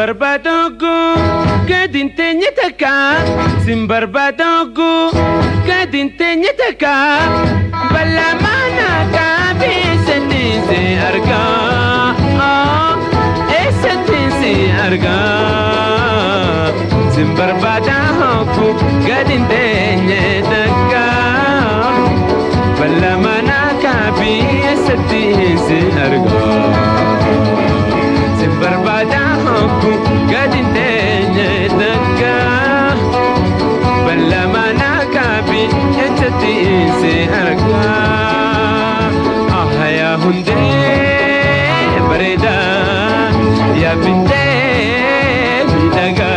Simbarbadogo kadintenya taka Simbarbadogo kadintenya taka balamana kabi sentinse arga sentinse arga Simbarbadogo kadintenya taka balamana kabi sentinse arga Simbarbadogo kadintenya taka balamana kabi sentinse arga ya hunde bereda ya binte bidaga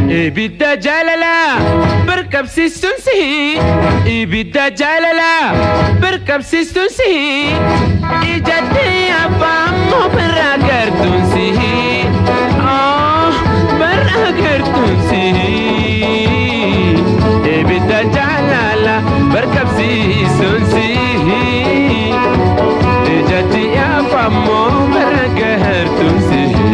Ibida jalala berkab sistun sihi Ibida jalala berkab sistun sihi Ijati apa mau beragar tun sihi Oh beragar tun sihi Ibida jalala berkab sistun sihi Ijati apa mau beragar tun sihi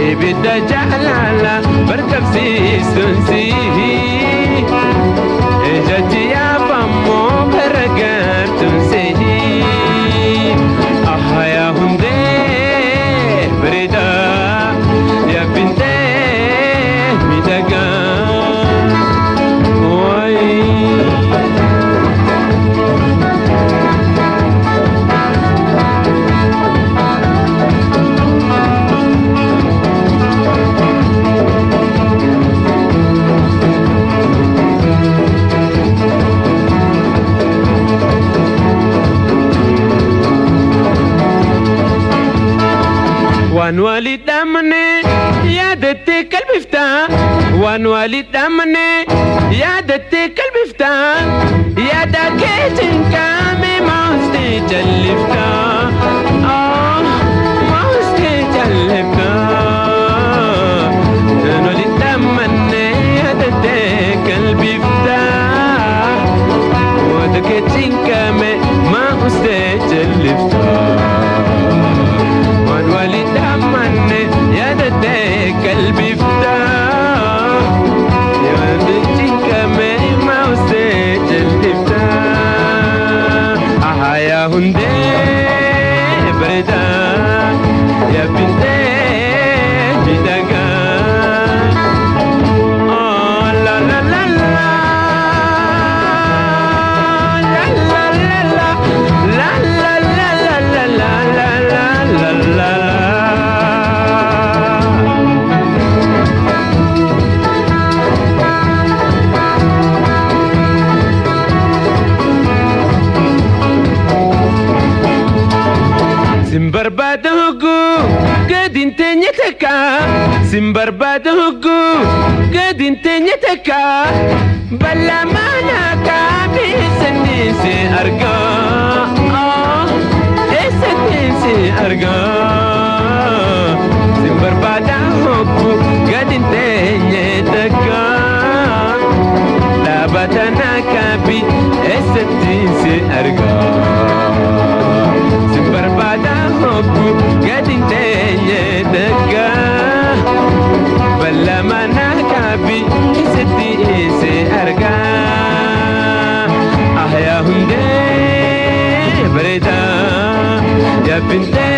Ibida jalala berkab sistun sihi Ejati apa mau beragar tun sihi ya hunde bereda ya binte bidaga وانوالي دمني يا دتي قلبي فتان وانوالي دمني يا دتي قلبي فتان يا داكيتن كامي موستي جلفتان موستي جلفتان وانوالي دمني يا دتي قلبي فتان وداكيتن كامي موستي جلفتان وانوالي دمني يا دتي قلبي فتان يا دتي كمي ما وسيت اللي فتان يا هندي بردا يا بنتي بدقا لا لا لا لا Simbarbadogo kadintenya taka Simbarbadogo kadintenya taka balamana kabi sentinse arga sentinse arga Simbarbadogo kadintenya taka labatana kabi sentinse arga Simbarbadogo kadintenya taka balamana kabi sentinse arga ya hunde bereda ya binte